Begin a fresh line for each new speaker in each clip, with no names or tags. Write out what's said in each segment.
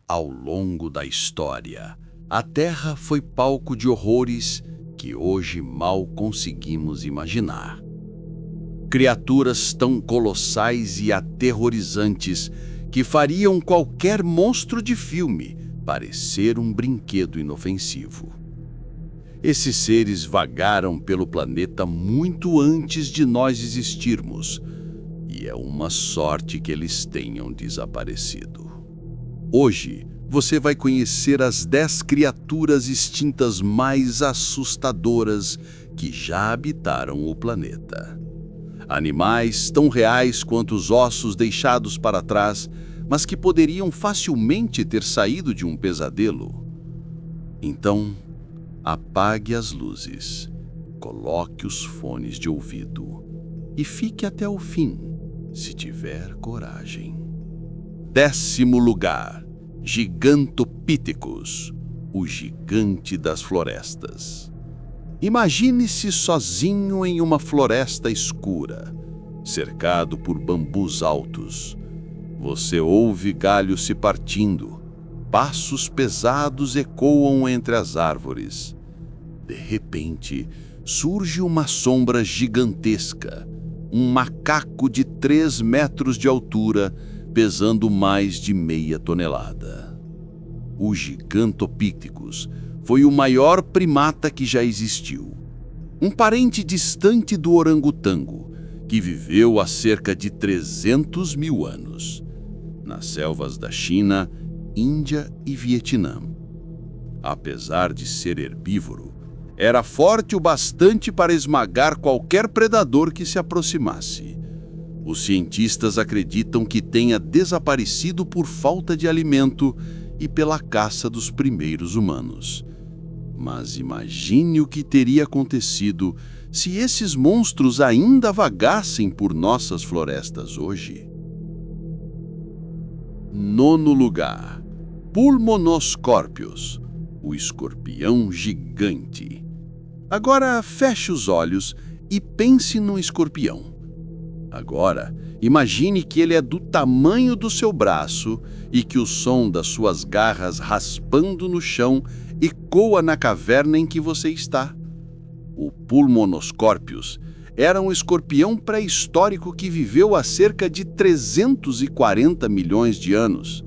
Ao longo da história, a Terra foi palco de horrores que hoje mal conseguimos imaginar. Criaturas tão colossais e aterrorizantes que fariam qualquer monstro de filme parecer um brinquedo inofensivo. Esses seres vagaram pelo planeta muito antes de nós existirmos, e é uma sorte que eles tenham desaparecido. Hoje, você vai conhecer as 10 criaturas extintas mais assustadoras que já habitaram o planeta. Animais tão reais quanto os ossos deixados para trás, mas que poderiam facilmente ter saído de um pesadelo. Então, apague as luzes, coloque os fones de ouvido e fique até o fim, se tiver coragem. 10º lugar, Gigantopithecus, o gigante das florestas. Imagine-se sozinho em uma floresta escura, cercado por bambus altos. Você ouve galhos se partindo, passos pesados ecoam entre as árvores. De repente, surge uma sombra gigantesca, um macaco de 3 metros de altura, pesando mais de meia tonelada. O Gigantopithecus foi o maior primata que já existiu. Um parente distante do orangotango, que viveu há cerca de 300 mil anos, nas selvas da China, Índia e Vietnã. Apesar de ser herbívoro, era forte o bastante para esmagar qualquer predador que se aproximasse. Os cientistas acreditam que tenha desaparecido por falta de alimento e pela caça dos primeiros humanos. Mas imagine o que teria acontecido se esses monstros ainda vagassem por nossas florestas hoje. 9º lugar, Pulmonoscorpius, o escorpião gigante. Agora feche os olhos e pense no escorpião. Agora, imagine que ele é do tamanho do seu braço e que o som das suas garras raspando no chão ecoa na caverna em que você está. O Pulmonoscorpius era um escorpião pré-histórico que viveu há cerca de 340 milhões de anos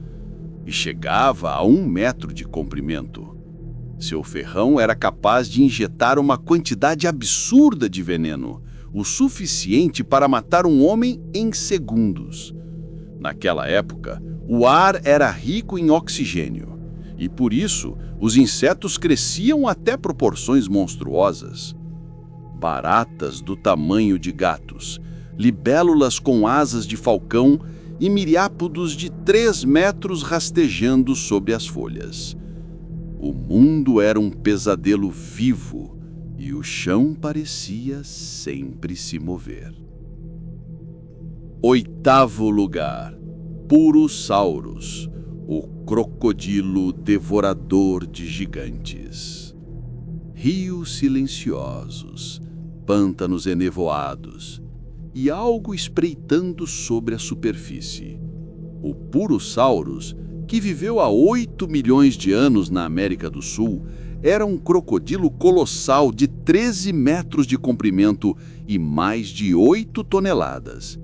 e chegava a 1 metro de comprimento. Seu ferrão era capaz de injetar uma quantidade absurda de veneno, o suficiente para matar um homem em segundos. Naquela época, o ar era rico em oxigênio, e por isso os insetos cresciam até proporções monstruosas. Baratas do tamanho de gatos, libélulas com asas de falcão e miriápodos de 3 metros rastejando sob as folhas. O mundo era um pesadelo vivo, e o chão parecia sempre se mover. 8º lugar, Purosaurus, o crocodilo devorador de gigantes. Rios silenciosos, pântanos enevoados e algo espreitando sobre a superfície. O Purosaurus, que viveu há 8 milhões de anos na América do Sul, era um crocodilo colossal de 13 metros de comprimento e mais de 8 toneladas.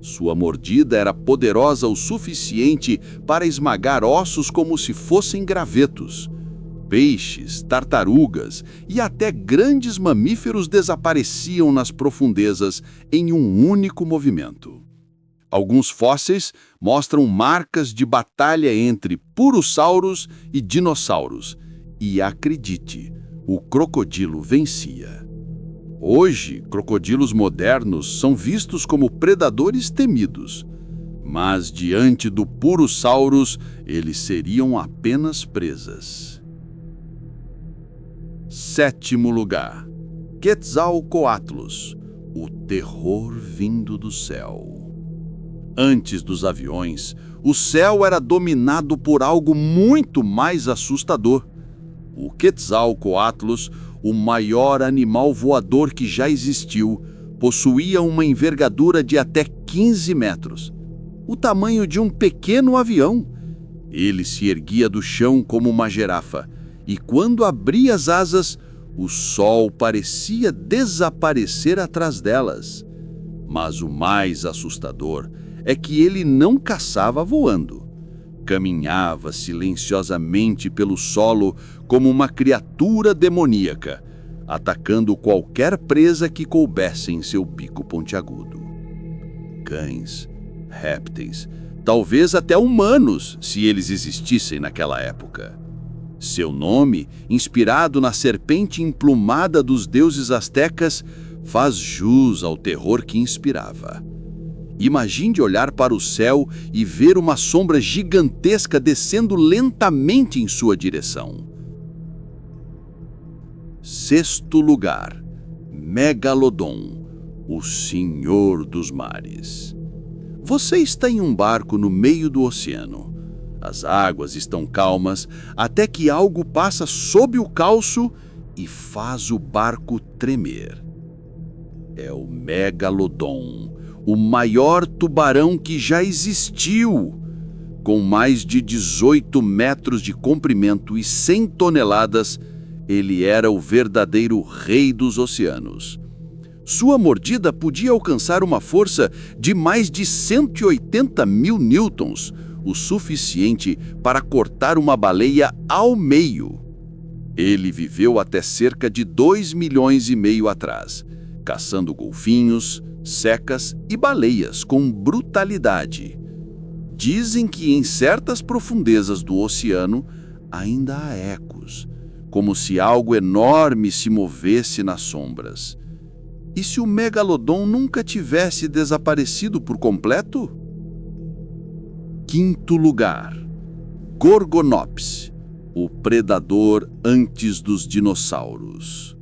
Sua mordida era poderosa o suficiente para esmagar ossos como se fossem gravetos. Peixes, tartarugas e até grandes mamíferos desapareciam nas profundezas em um único movimento. Alguns fósseis mostram marcas de batalha entre purossauros e dinossauros. E acredite, o crocodilo vencia. Hoje, crocodilos modernos são vistos como predadores temidos, mas diante do Purosaurus, eles seriam apenas presas. 7º lugar, Quetzalcoatlus, o terror vindo do céu. Antes dos aviões, o céu era dominado por algo muito mais assustador. O Quetzalcoatlus, o maior animal voador que já existiu, possuía uma envergadura de até 15 metros, o tamanho de um pequeno avião, Ele se erguia do chão como uma girafa, e quando abria as asas, o sol parecia desaparecer atrás delas. Mas o mais assustador é que ele não caçava voando. Caminhava silenciosamente pelo solo como uma criatura demoníaca, atacando qualquer presa que coubesse em seu bico pontiagudo. Cães, répteis, talvez até humanos, se eles existissem naquela época. Seu nome, inspirado na serpente emplumada dos deuses astecas, faz jus ao terror que inspirava. Imagine olhar para o céu e ver uma sombra gigantesca descendo lentamente em sua direção. Sexto lugar, Megalodon, o Senhor dos Mares. Você está em um barco no meio do oceano. As águas estão calmas até que algo passa sob o calço e faz o barco tremer. É o Megalodon, o maior tubarão que já existiu. Com mais de 18 metros de comprimento e 100 toneladas, ele era o verdadeiro rei dos oceanos. Sua mordida podia alcançar uma força de mais de 180 mil newtons, o suficiente para cortar uma baleia ao meio. Ele viveu até cerca de 2,5 milhões atrás, caçando golfinhos, secas e baleias com brutalidade. Dizem que em certas profundezas do oceano ainda há ecos, como se algo enorme se movesse nas sombras. E se o Megalodon nunca tivesse desaparecido por completo? Quinto lugar, Gorgonops, o predador antes dos dinossauros.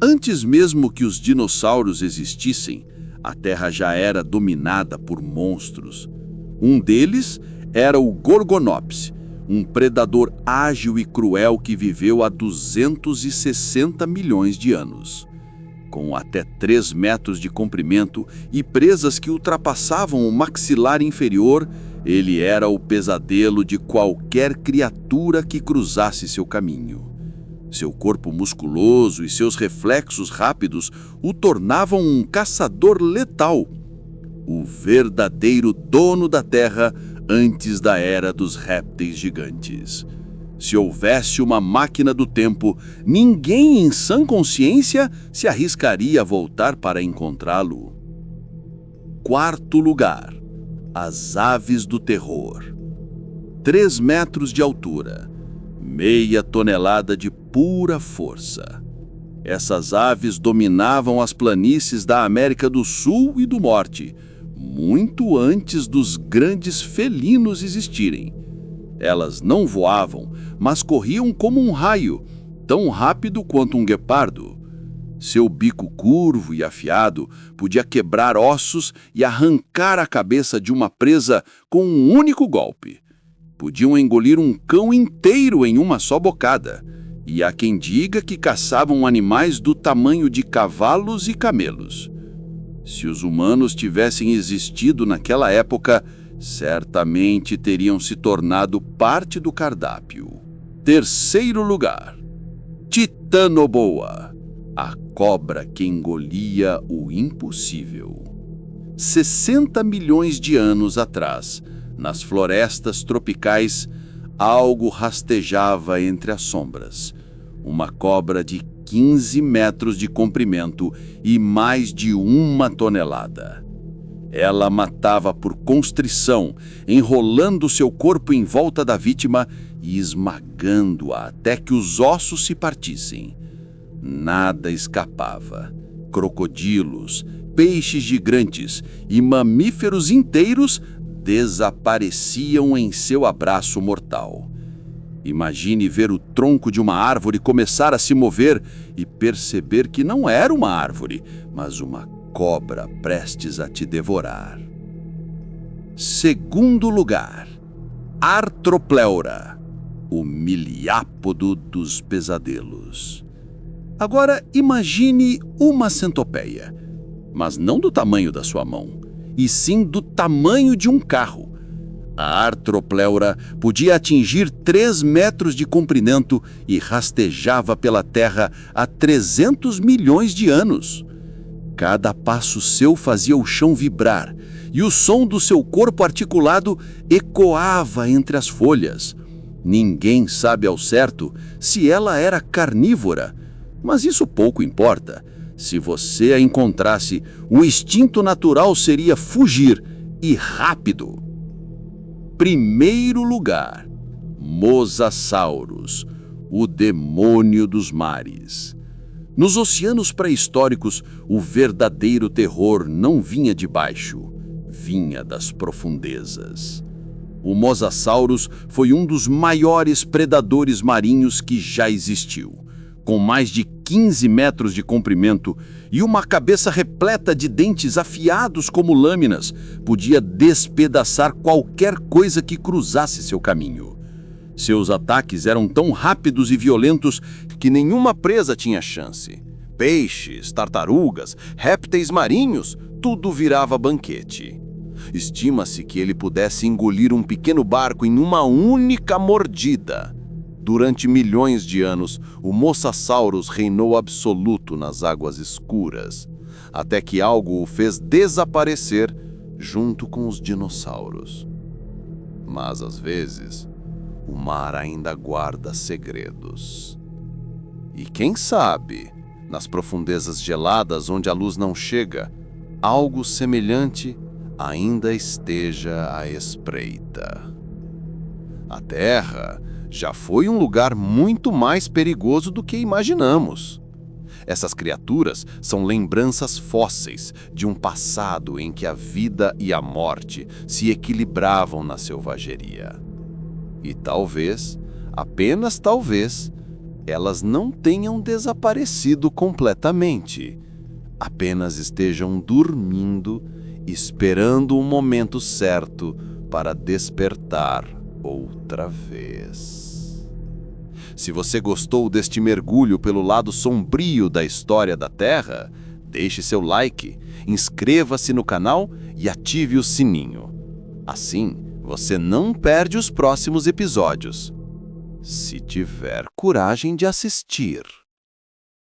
Antes mesmo que os dinossauros existissem, a Terra já era dominada por monstros. Um deles era o Gorgonops, um predador ágil e cruel que viveu há 260 milhões de anos. Com até 3 metros de comprimento e presas que ultrapassavam o maxilar inferior, ele era o pesadelo de qualquer criatura que cruzasse seu caminho. Seu corpo musculoso e seus reflexos rápidos o tornavam um caçador letal, o verdadeiro dono da Terra antes da era dos répteis gigantes. Se houvesse uma máquina do tempo, ninguém em sã consciência se arriscaria a voltar para encontrá-lo. Quarto lugar, as aves do terror. 3 metros de altura, meia tonelada de pura força. Essas aves dominavam as planícies da América do Sul e do Norte, muito antes dos grandes felinos existirem. Elas não voavam, mas corriam como um raio, tão rápido quanto um guepardo. Seu bico curvo e afiado podia quebrar ossos e arrancar a cabeça de uma presa com um único golpe. Podiam engolir um cão inteiro em uma só bocada, e há quem diga que caçavam animais do tamanho de cavalos e camelos. Se os humanos tivessem existido naquela época, certamente teriam se tornado parte do cardápio. Terceiro lugar, Titanoboa, a cobra que engolia o impossível. 60 milhões de anos atrás, nas florestas tropicais, algo rastejava entre as sombras. Uma cobra de 15 metros de comprimento e mais de 1 tonelada. Ela matava por constrição, enrolando seu corpo em volta da vítima e esmagando-a até que os ossos se partissem. Nada escapava. Crocodilos, peixes gigantes e mamíferos inteiros desapareciam em seu abraço mortal. Imagine ver o tronco de uma árvore começar a se mover e perceber que não era uma árvore, mas uma cobra prestes a te devorar. Segundo lugar, Arthropleura, o miliápodo dos pesadelos. Agora imagine uma centopeia, mas não do tamanho da sua mão, e sim do tamanho de um carro. A Arthropleura podia atingir 3 metros de comprimento e rastejava pela Terra há 300 milhões de anos. Cada passo seu fazia o chão vibrar, e o som do seu corpo articulado ecoava entre as folhas. Ninguém sabe ao certo se ela era carnívora, mas isso pouco importa. Se você a encontrasse, o instinto natural seria fugir, e rápido. Primeiro lugar, Mosasaurus, o demônio dos mares. Nos oceanos pré-históricos, o verdadeiro terror não vinha de baixo, vinha das profundezas. O Mosasaurus foi um dos maiores predadores marinhos que já existiu. Com mais de 15 metros de comprimento e uma cabeça repleta de dentes afiados como lâminas, podia despedaçar qualquer coisa que cruzasse seu caminho. Seus ataques eram tão rápidos e violentos que nenhuma presa tinha chance. Peixes, tartarugas, répteis marinhos, tudo virava banquete. Estima-se que ele pudesse engolir um pequeno barco em uma única mordida. Durante milhões de anos, o Mosasaurus reinou absoluto nas águas escuras, até que algo o fez desaparecer junto com os dinossauros. Mas, às vezes, o mar ainda guarda segredos. E quem sabe, nas profundezas geladas onde a luz não chega, algo semelhante ainda esteja à espreita. A Terra já foi um lugar muito mais perigoso do que imaginamos. Essas criaturas são lembranças fósseis de um passado em que a vida e a morte se equilibravam na selvageria. E talvez, apenas talvez, elas não tenham desaparecido completamente. Apenas estejam dormindo, esperando o momento certo para despertar outra vez. Se você gostou deste mergulho pelo lado sombrio da história da Terra, deixe seu like, inscreva-se no canal e ative o sininho. Assim, você não perde os próximos episódios, se tiver coragem de assistir.